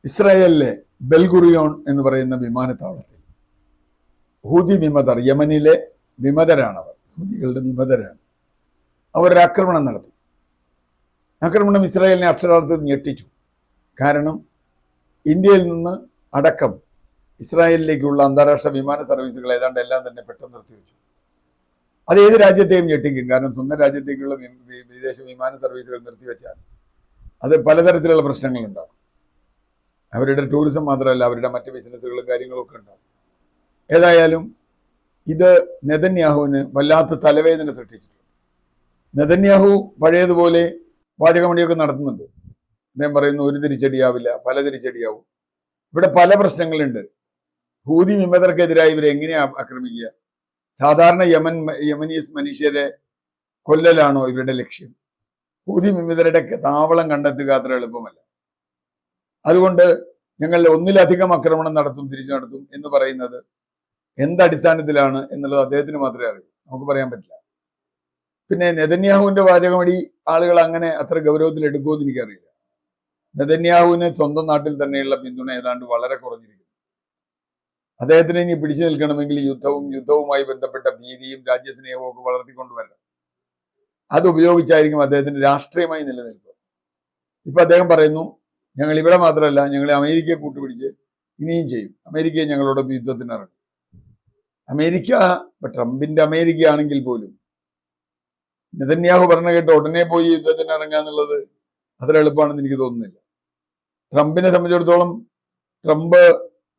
ഇസ്രായേലിലെ ബെൽഗുറിയോൺ എന്ന് പറയുന്ന വിമാനത്താവളത്തിൽ ഹൂതി വിമതർ, യമനിലെ വിമതരാണവർ, ഹൂതികളുടെ വിമതരാണ്. അവർ ആക്രമണം നടത്തി. ആക്രമണം ഇസ്രായേലിനെ അക്ഷരാർത്ഥത്തിൽ ഞെട്ടിച്ചു. കാരണം ഇന്ത്യയിൽ നിന്ന് അടക്കം ഇസ്രായേലിലേക്കുള്ള അന്താരാഷ്ട്ര വിമാന സർവീസുകൾ ഏതാണ്ട് എല്ലാം തന്നെ പെട്ടെന്ന് നിർത്തിവെച്ചു. അത് ഏത് രാജ്യത്തെയും ഞെട്ടിക്കും. കാരണം സ്വന്തം രാജ്യത്തേക്കുള്ള വിദേശ വിമാന സർവീസുകൾ നിർത്തിവെച്ചാൽ അത് പലതരത്തിലുള്ള പ്രശ്നങ്ങൾ ഉണ്ടാകും. അവരുടെ ടൂറിസം മാത്രമല്ല, അവരുടെ മറ്റ് ബിസിനസ്സുകളും കാര്യങ്ങളും ഒക്കെ ഉണ്ടാകും. ഏതായാലും ഇത് നെതന്യാഹുവിന് വല്ലാത്ത തലവേദന സൃഷ്ടിച്ചിട്ടുണ്ട്. നെതന്യാഹു പഴയതുപോലെ വാചകമണിയൊക്കെ നടത്തുന്നുണ്ട്. അദ്ദേഹം പറയുന്നു ഒരു തിരിച്ചടിയാവില്ല, പല തിരിച്ചടിയാവും. ഇവിടെ പല പ്രശ്നങ്ങളുണ്ട്. ഹൂതി വിമതർക്കെതിരായി ഇവരെ എങ്ങനെയാ ആക്രമിക്കുക? സാധാരണ യമനീസ് മനുഷ്യരെ കൊല്ലലാണോ ഇവരുടെ ലക്ഷ്യം? ഹൂതി വിമതരുടെ താവളം കണ്ടെത്തുക അത്ര എളുപ്പമല്ല. അതുകൊണ്ട് ഞങ്ങൾ ഒന്നിലധികം ആക്രമണം നടത്തും, തിരിച്ചു നടത്തും എന്ന് പറയുന്നത് എന്തടിസ്ഥാനത്തിലാണ് എന്നുള്ളത് അദ്ദേഹത്തിന് മാത്രമേ അറിയൂ, നമുക്ക് പറയാൻ പറ്റില്ല. പിന്നെ നെതന്യാഹുവിന്റെ വാചകമടി ആളുകൾ അങ്ങനെ അത്ര ഗൗരവത്തിൽ എടുക്കുമെന്ന് എനിക്കറിയില്ല. നെതന്യാഹുവിന് സ്വന്തം നാട്ടിൽ തന്നെയുള്ള പിന്തുണ ഏതാണ്ട് വളരെ കുറഞ്ഞിരിക്കുന്നു. അദ്ദേഹത്തിന് ഇനി പിടിച്ചു നിൽക്കണമെങ്കിൽ യുദ്ധവുമായി ബന്ധപ്പെട്ട ഭീതിയും രാജ്യസ്നേഹവും ഒക്കെ വളർത്തിക്കൊണ്ടുവരണം. അത് ഉപയോഗിച്ചായിരിക്കും അദ്ദേഹത്തിന് രാഷ്ട്രീയമായി നിലനിൽക്കുക. ഇപ്പൊ അദ്ദേഹം പറയുന്നു, ഞങ്ങൾ ഇവിടെ മാത്രമല്ല, ഞങ്ങൾ അമേരിക്കയെ കൂട്ടുപിടിച്ച് ഇനിയും ചെയ്യും, അമേരിക്കയെ ഞങ്ങളോടൊപ്പം യുദ്ധത്തിന് ഇറങ്ങും. അമേരിക്ക ട്രംപിന്റെ അമേരിക്ക ആണെങ്കിൽ പോലും നെതന്യാഹു പറഞ്ഞ കേട്ട് ഉടനെ പോയി യുദ്ധത്തിന് ഇറങ്ങുക എന്നുള്ളത് അത്ര എളുപ്പമാണെന്ന് എനിക്ക് തോന്നുന്നില്ല. ട്രംപിനെ സംബന്ധിച്ചിടത്തോളം ട്രംപ്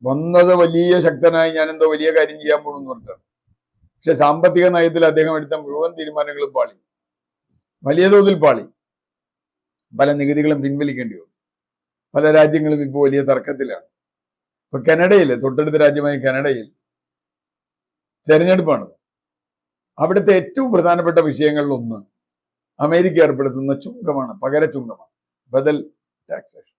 വന്നത് വലിയ ശക്തനായി, ഞാൻ എന്തോ വലിയ കാര്യം ചെയ്യാൻ പോകുന്നു പറഞ്ഞിട്ടാണ്. പക്ഷെ സാമ്പത്തിക നയത്തിൽ അദ്ദേഹം എടുത്ത മുഴുവൻ തീരുമാനങ്ങളും പാളി, വലിയ തോതിൽ പാളി. പല നികുതികളും പിൻവലിക്കേണ്ടി വന്നു. പല രാജ്യങ്ങളും ഇപ്പോൾ വലിയ തർക്കത്തിലാണ്. ഇപ്പൊ കാനഡയിൽ, തൊട്ടടുത്ത രാജ്യമായ കാനഡയിൽ തെരഞ്ഞെടുപ്പാണ്. അവിടുത്തെ ഏറ്റവും പ്രധാനപ്പെട്ട വിഷയങ്ങളിലൊന്ന് അമേരിക്ക ഏർപ്പെടുത്തുന്ന ചുങ്കമാണ്, പകര ചുങ്കമാണ്, ബദൽ ടാക്സേഷൻ.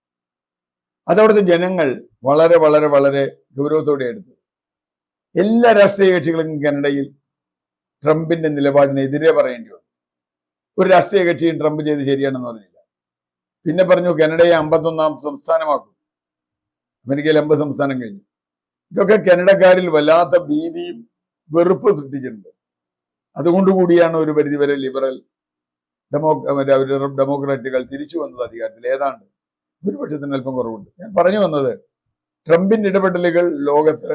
അതവിടുത്തെ ജനങ്ങൾ വളരെ വളരെ വളരെ ഗൗരവത്തോടെ എടുത്തു. എല്ലാ രാഷ്ട്രീയ കക്ഷികളും കാനഡയിൽ ട്രംപിന്റെ നിലപാടിനെതിരെ പറയേണ്ടി വന്നു. ഒരു രാഷ്ട്രീയ കക്ഷിയും ട്രംപ് ചെയ്ത് ശരിയാണെന്ന് പറഞ്ഞില്ല. പിന്നെ പറഞ്ഞു കാനഡയെ 51ാം സംസ്ഥാനമാക്കും. അമേരിക്കയിൽ 50 സംസ്ഥാനം കഴിഞ്ഞു. ഇതൊക്കെ കാനഡക്കാരിൽ വല്ലാത്ത ഭീതിയും വെറുപ്പ് സൃഷ്ടിച്ചിട്ടുണ്ട്. അതുകൊണ്ടുകൂടിയാണ് ഒരു പരിധിവരെ ലിബറൽ ഡെമോക്രാറ്റുകൾ തിരിച്ചു വന്നത് അധികാരത്തിൽ. ഏതാണ്ട് ഭൂരിപക്ഷത്തിന് അല്പം കുറവുണ്ട്. ഞാൻ പറഞ്ഞു വന്നത്, ട്രംപിന്റെ ഇടപെടലുകൾ ലോകത്ത്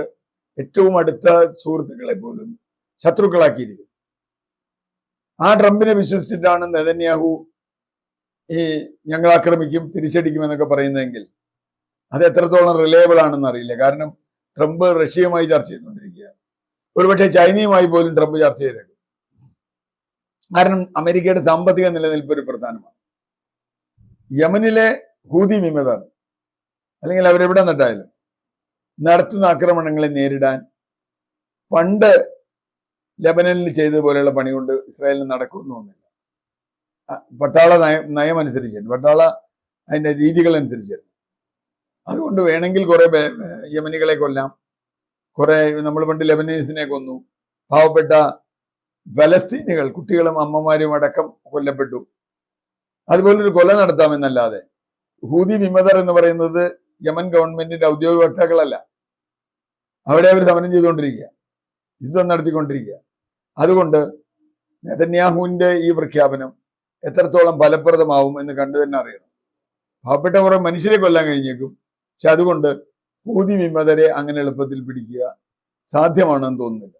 ഏറ്റവും അടുത്ത സുഹൃത്തുക്കളെ പോലും ശത്രുക്കളാക്കിയിരിക്കും. ആ ട്രംപിനെ വിശ്വസിച്ചിട്ടാണ് നെതന്യാഹു ഈ ഞങ്ങൾ ആക്രമിക്കും, തിരിച്ചടിക്കും എന്നൊക്കെ പറയുന്നതെങ്കിൽ അത് എത്രത്തോളം റിലയബിൾ ആണെന്ന് അറിയില്ല. കാരണം ട്രംപ് റഷ്യയുമായി ചർച്ച ചെയ്തുകൊണ്ടിരിക്കുകയാണ്. ഒരുപക്ഷെ ചൈനയുമായി പോലും ട്രംപ് ചർച്ച ചെയ്തേക്കും. കാരണം അമേരിക്കയുടെ സാമ്പത്തിക നിലനിൽപ്പ് ഒരു പ്രധാനമാണ്. യമനിലെ ഹൂതി വിമതർ, അല്ലെങ്കിൽ അവരെവിടെ നട്ടായാലും, നടത്തുന്ന ആക്രമണങ്ങളെ നേരിടാൻ പണ്ട് ലെബനനിൽ ചെയ്തതുപോലെയുള്ള പണി കൊണ്ട് ഇസ്രായേലിന് നടക്കുമെന്നൊന്നുമില്ല. പട്ടാള നയം അനുസരിച്ചാണ്, പട്ടാള അതിന്റെ രീതികൾ അനുസരിച്ചാണ്. അതുകൊണ്ട് വേണമെങ്കിൽ കുറെ യമനികളെ കൊല്ലാം. കുറെ നമ്മൾ പണ്ട് ലെബനീസിനെ കൊന്നു. പാവപ്പെട്ട ഫലസ്തീനികൾ, കുട്ടികളും അമ്മമാരും അടക്കം കൊല്ലപ്പെട്ടു. അതുപോലൊരു കൊല നടത്താമെന്നല്ലാതെ ഹൂതി വിമതർ എന്ന് പറയുന്നത് യമൻ ഗവൺമെന്റിന്റെ ഔദ്യോഗിക വക്താക്കളല്ല. അവിടെ അവർ സമരം ചെയ്തുകൊണ്ടിരിക്കുക, യുദ്ധം നടത്തിക്കൊണ്ടിരിക്കുക. അതുകൊണ്ട് നെതന്യാഹുവിന്റെ ഈ പ്രഖ്യാപനം എത്രത്തോളം ഫലപ്രദമാവും എന്ന് കണ്ടു തന്നെ അറിയണം. പാവപ്പെട്ട കുറെ മനുഷ്യരെ കൊല്ലാൻ കഴിഞ്ഞേക്കും. പക്ഷെ അതുകൊണ്ട് ഹൂതി വിമതരെ അങ്ങനെ എളുപ്പത്തിൽ പിടിക്കുക സാധ്യമാണെന്ന് തോന്നുന്നില്ല.